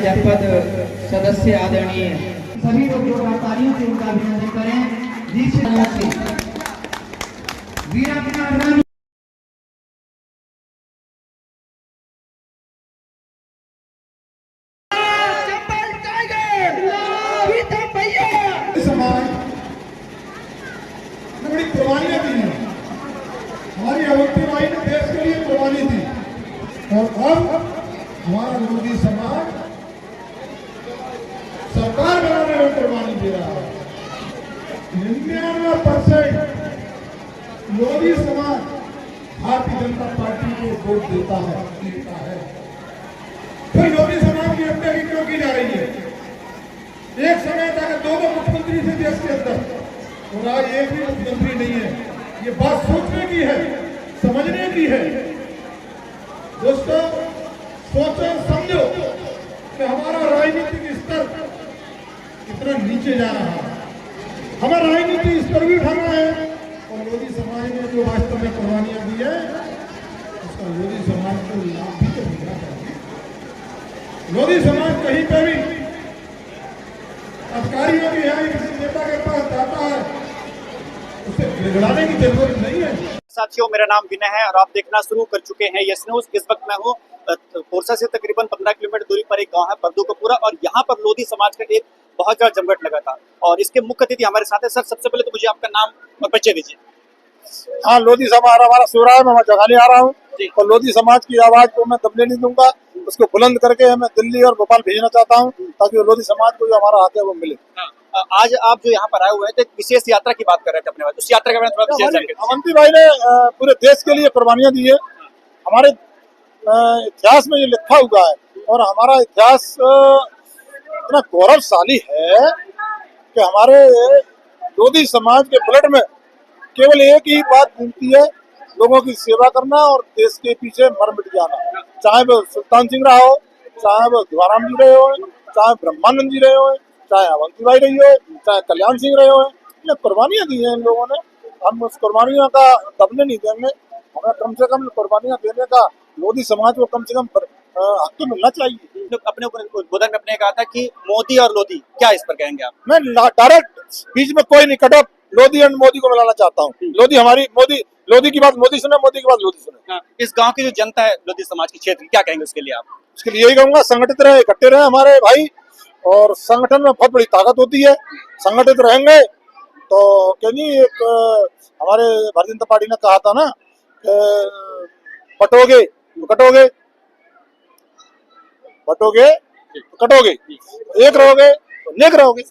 जनपद सदस्य आदरणीय सभी लोग जोरदार तालियों से उनका अभिनंदन करें। जी से वीरा कुमार समाज ने बड़ी कुर्बानियां दी हैं। हमारी अवंतीबाई ने देश के लिए कुर्बानी दी और अब हमारा लोधी समाज सरकार बनाने में कुर्बानी दे रहा है। 99% लोधी समाज भारतीय जनता पार्टी को वोट देता है। फिर लोधी समाज की हत्या क्यों की जा रही है? एक समय था कि 2 मुख्यमंत्री थे देश के अंदर और आज एक भी मुख्यमंत्री नहीं है। ये बात सोचने की है, समझने की है। दोस्तों, सोचो समझो कि हमारा राजनीतिक स्तर कितना नीचे जा रहा है। हमारा राजनीतिक स्तर भी उठाना है और लोधी समाज ने जो वास्तव में कुर्बानियां दी है उसका लोधी समाज को लाभ भी तो मिलना चाहिए। लोधी समाज कहीं पर भी अधिकारियों के यहाँ किसी नेता के पास जाता है, उसे गिड़गिड़ाने की जरूरत नहीं है। साथियों, मेरा नाम विनय है और आप देखना शुरू कर चुके हैं यस न्यूज। इस वक्त मैं हूँ पोरसा से तकरीबन 15 किलोमीटर दूरी पर एक गांव है परदूकपुरा और यहाँ पर लोधी समाज का एक बहुत ज्यादा जमघट लगा था और इसके मुख्य अतिथि हमारे साथ है। सर, सबसे पहले तो मुझे आपका नाम और परिचय दीजिए। हाँ, लोधी समाज हमारा सूरा है, मैं जगाने आ रहा हूँ और लोधी समाज की आवाज को मैं दबने नहीं दूंगा। उसको बुलंद करके मैं दिल्ली और भोपाल भेजना चाहता हूँ ताकि लोधी समाज को जो हमारा हक है वो मिले। आज आप जो यहाँ पर आए हुए हैं तो एक विशेष यात्रा की बात कर रहे थे अपने बात, उस यात्रा के बारे में थोड़ा विशेष जानकारी। अवंतीबाई ने पूरे देश के लिए कुर्बानियां दी है। हमारे इतिहास में ये लिखा हुआ है और हमारा इतिहास इतना गौरवशाली है कि हमारे लोधी समाज के ब्लड में केवल एक ही बात घूमती है, लोगों की सेवा करना और देश के पीछे मर मिट जाना। चाहे वो सुल्तान सिंह रहा हो, चाहे वो द्वाराम जी रहे हो, चाहे ब्रह्मानंद जी रहे हो, चाहे अवंतीबाई रही हो, चाहे कल्याण सिंह रहे हो, ये कुर्बानियां दी हैं इन लोगों ने। हम उस कुर्बानियों का दबने नहीं देंगे। हमें कम से कम कुर्बानियां देने का लोधी समाज को कम से कम हक तो मिलना चाहिए। अपने उद्बोधन में अपने कहा था कि मोदी और लोधी, क्या इस पर कहेंगे आप? मैं डायरेक्ट बीच में कोई नहीं, cut off Lodhi and Modi को मिलाना चाहता हूँ। लोधी हमारी, मोदी लोधी की बात मोदी सुने, मोदी की बात लोधी सुने। इस गांव की जो जनता है लोधी समाज की क्षेत्र, क्या कहेंगे उसके लिए आप? उसके लिए यही कहूंगा, संगठित रहे, इकट्ठे रहे हमारे भाई, और संगठन में बहुत बड़ी ताकत होती है। संगठित रहेंगे तो क्या नहीं, एक हमारे भारतीय जनता पार्टी ने कहा था ना, बटोगे तो कटोगे, बटोगे तो कटोगे, एक रहोगे तो नेक रहोगे।